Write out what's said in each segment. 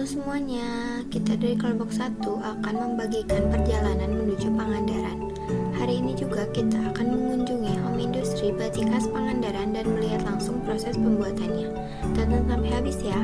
semuanya, kita dari kelompok 1 akan membagikan perjalanan menuju Pangandaran. Hari ini juga kita akan mengunjungi home industri batik khas Pangandaran dan melihat langsung proses pembuatannya. Tonton sampai habis ya.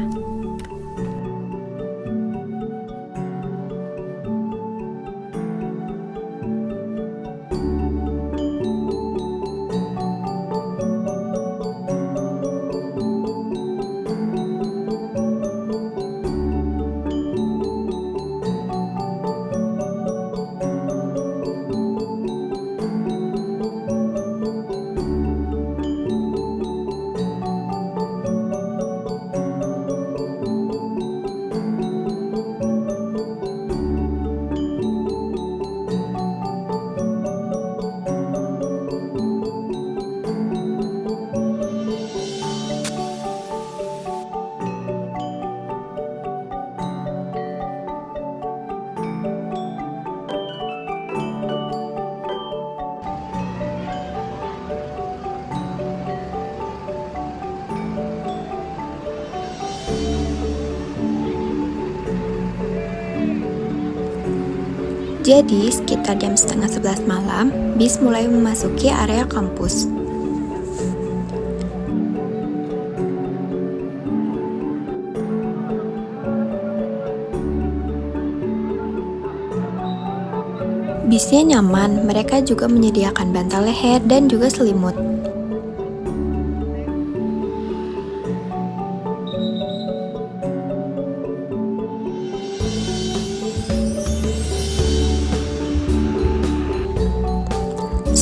Jadi, sekitar jam setengah 11 malam, bis mulai memasuki area kampus. Bisnya nyaman, mereka juga menyediakan bantal leher dan juga selimut.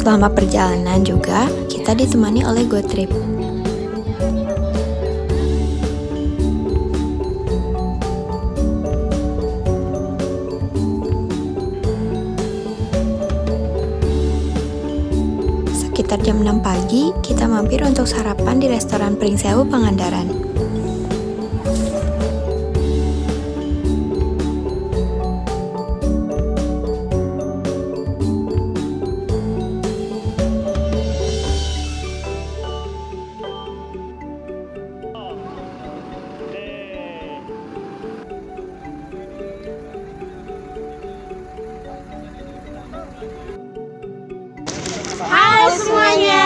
Selama perjalanan juga, kita ditemani oleh GoTrip. Sekitar jam 6 pagi, kita mampir untuk sarapan di restoran Pringsewu Pangandaran. Hai semuanya,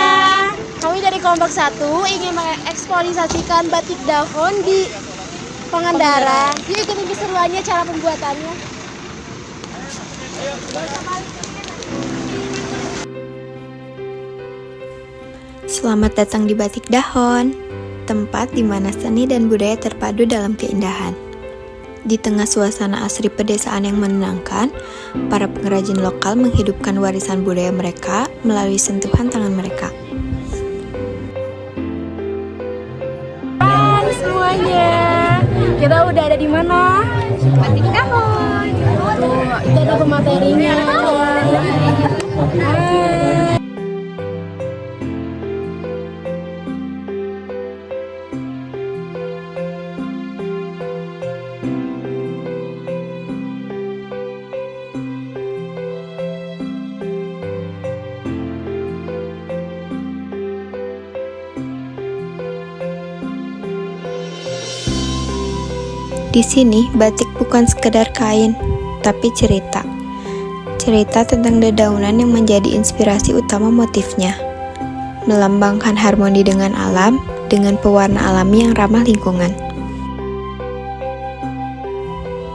kami dari kelompok 1 ingin mengeksplorasikan batik dahon di Pangandaran. Yuk ikutin keseruannya cara pembuatannya. Selamat datang di Batik Dahon, tempat di mana seni dan budaya terpadu dalam keindahan. Di tengah suasana asri pedesaan yang menenangkan, para pengrajin lokal menghidupkan warisan budaya mereka melalui sentuhan tangan mereka. Hai semuanya, kita udah ada di mana? Batik Dahon. Kita ada pematerinya. Hai. Di sini, batik bukan sekedar kain, tapi cerita. Cerita tentang dedaunan yang menjadi inspirasi utama motifnya. Melambangkan harmoni dengan alam, dengan pewarna alami yang ramah lingkungan.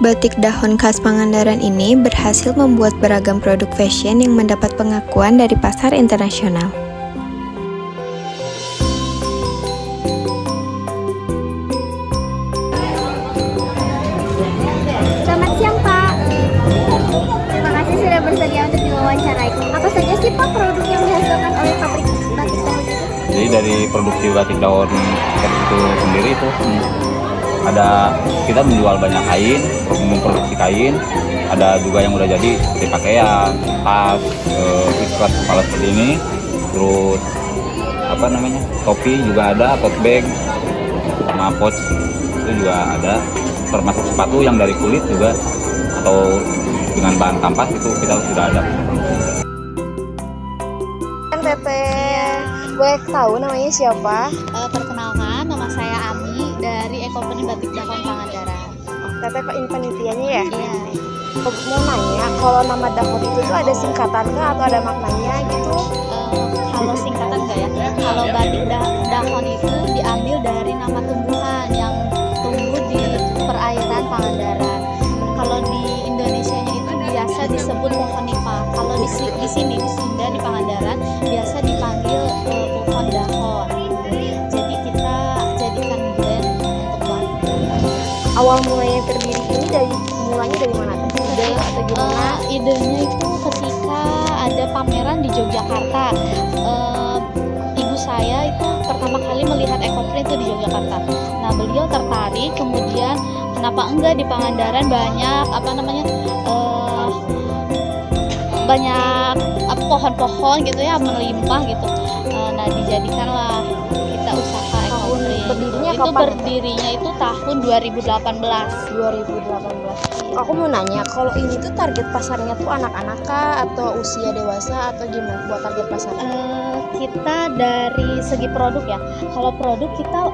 Batik dahon khas Pangandaran ini berhasil membuat beragam produk fashion yang mendapat pengakuan dari pasar internasional. Selamat siang Pak. Terima kasih sudah bersedia untuk diwawancarai. Apa saja sih Pak produk yang dihasilkan oleh pabrik batik dahon itu? Jadi dari produksi batik daun itu sendiri itu ada, kita menjual banyak kain, memproduksi kain, ada juga yang udah jadi seperti pakaian, tas, ikat kepala seperti ini, terus topi juga ada, tote bag, sama pouch itu juga ada, termasuk sepatu yang dari kulit juga atau dengan bahan kampas itu kita sudah ada. Teteh, boleh tahu namanya siapa? Perkenalkan, nama saya Ami dari Company Batik Dahon Pangandaran. Teteh kok ini panitianya ya? Iya. Mau nanya, kalau nama dahon itu tuh ada singkatan nggak atau ada maknanya gitu? Kalau singkatan enggak ya? Kalau batik dahon itu diambil dari nama tumbuhan yang tumbuh di perairan Pangandaran. Kalau di Indonesianya itu biasa disebut pohon nipah. Kalau di sini di Sunda di Pangandaran biasa dipanggil pohon dahon. Jadi kita jadikan brand untuk batik. Awal mulanya terdiri ini mulanya dari mana? Ide atau gimana? Idenya itu ketika ada pameran di Yogyakarta. Ibu saya itu pertama kali melihat ekoprint itu di Yogyakarta. Nah, beliau tertarik, kemudian kenapa enggak di Pangandaran banyak banyak pohon-pohon gitu ya, melimpah gitu. Nah, dijadikanlah kita usaha ekoprint. Berdirinya Itu kapan? berdirinya itu tahun 2018. 2018. Aku mau nanya, kalau ini tuh target pasarnya tuh anak-anak kah atau usia dewasa atau gimana buat target pasarnya? Kita dari segi produk ya, kalau produk kita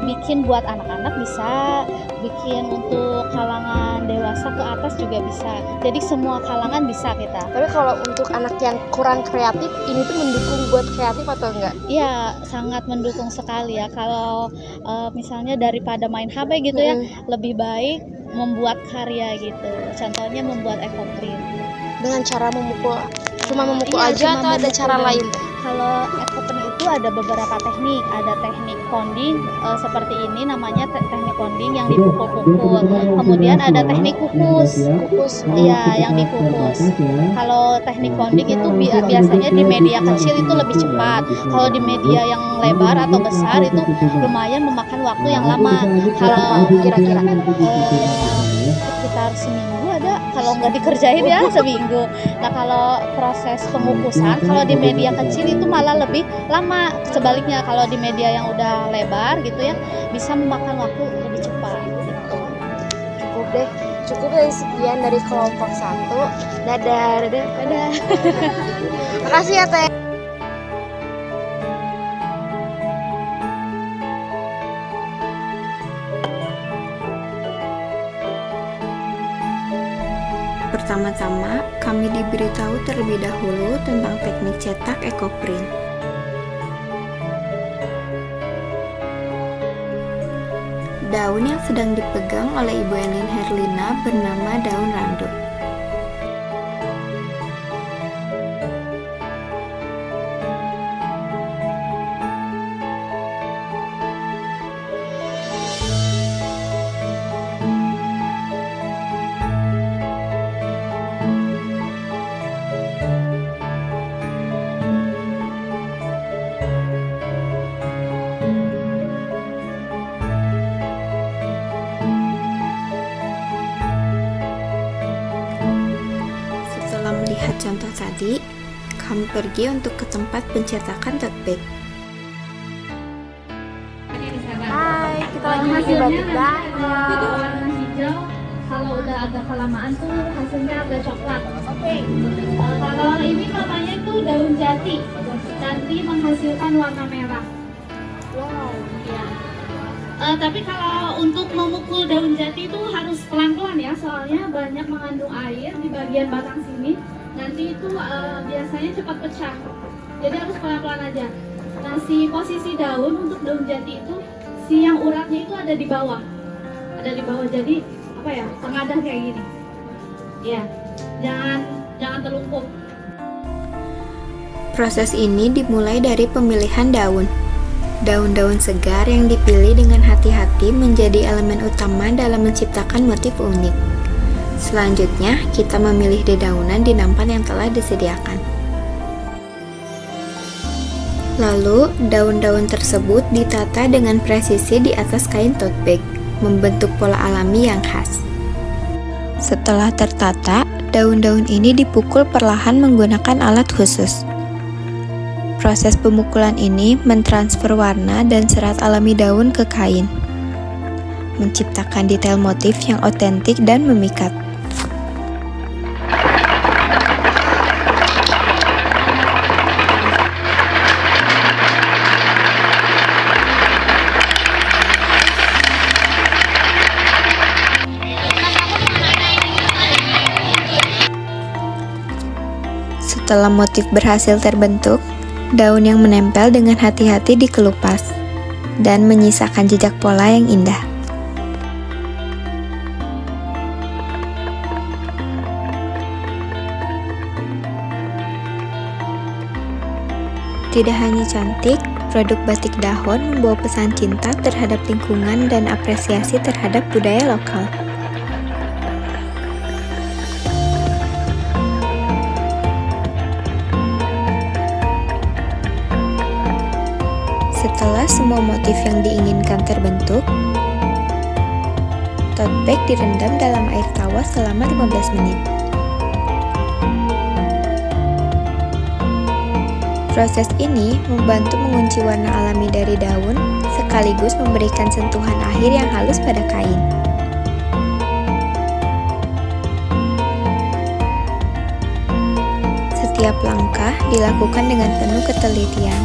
bikin buat anak-anak bisa, bikin untuk kalangan dewasa ke atas juga bisa, jadi semua kalangan bisa kita. Tapi kalau untuk anak yang kurang kreatif, ini tuh mendukung buat kreatif atau enggak? Iya, sangat mendukung sekali ya. Kalau misalnya daripada main HP gitu ya, lebih baik membuat karya gitu. Contohnya membuat ekoprint. Dengan cara memukul, cuma memukul Iya, aja cuma atau ada memukul cara aja. lain? Kalau ekoprint itu ada beberapa teknik. Ada teknik ponding seperti ini, namanya teknik ponding yang dipukul-pukul. Kemudian ada teknik kukus. Iya, yang dikukus. Kalau teknik ponding itu biasanya di media kecil itu lebih cepat. Kalau di media yang lebar atau besar itu lumayan memakan waktu yang lama. Kalau Kira-kira sekitar seminggu ada, kalau nggak dikerjain ya seminggu. Nah, kalau proses pengukusan kalau di media kecil itu malah lebih lama. Sebaliknya kalau di media yang udah lebar gitu ya, bisa memakan waktu lebih cepat gitu. cukup deh sekian dari kelompok 1. Dadah. Makasih ya Teh. Pertama-tama, kami diberitahu terlebih dahulu tentang teknik cetak ekoprint. Daun yang sedang dipegang oleh Ibu Elin Herlina bernama daun randuk. Setelah melihat contoh tadi, kami pergi untuk ke tempat pencetakan tote bag. Hai, kita lagi di batik dahon. Hijau, kalau udah agak kelamaan tuh hasilnya agak coklat. Oke. Kalau ini namanya tuh daun jati. Nanti menghasilkan warna merah. Wow. Ya. Tapi kalau untuk memukul daun jati itu harus pelan-pelan ya, soalnya banyak mengandung air di bagian batang sini. Nanti itu biasanya cepat pecah. Jadi harus pelan-pelan aja. Nah, si posisi daun untuk daun jati itu, si yang uratnya itu ada di bawah. Ada di bawah, jadi apa ya, tengadah kayak gini. Ya, jangan terlumpuk. Proses ini dimulai dari pemilihan daun. Daun-daun segar yang dipilih dengan hati-hati menjadi elemen utama dalam menciptakan motif unik. Selanjutnya, kita memilih dedaunan di nampan yang telah disediakan. Lalu, daun-daun tersebut ditata dengan presisi di atas kain tote bag, membentuk pola alami yang khas. Setelah tertata, daun-daun ini dipukul perlahan menggunakan alat khusus. Proses pemukulan ini mentransfer warna dan serat alami daun ke kain, menciptakan detail motif yang otentik dan memikat. Setelah motif berhasil terbentuk, daun yang menempel dengan hati-hati dikelupas dan menyisakan jejak pola yang indah. Tidak hanya cantik, produk batik dahon membawa pesan cinta terhadap lingkungan dan apresiasi terhadap budaya lokal. Setelah semua motif yang diinginkan terbentuk, tote bag direndam dalam air tawas selama 15 menit. Proses ini membantu mengunci warna alami dari daun, sekaligus memberikan sentuhan akhir yang halus pada kain. Setiap langkah dilakukan dengan penuh ketelitian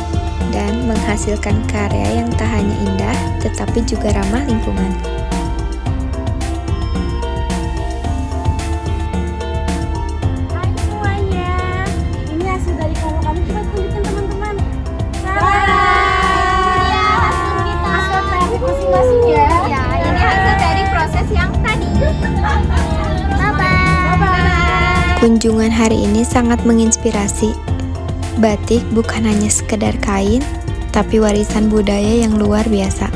dan menghasilkan karya yang tak hanya indah, tetapi juga ramah lingkungan. Hai semuanya, ini hasil dari kelompok kami. Coba tunjukin teman-teman. Hasil kreatif masing-masing ya. Ya, ini hasil dari proses yang tadi. Bye-bye. Kunjungan hari ini sangat menginspirasi. Batik bukan hanya sekedar kain, tapi warisan budaya yang luar biasa.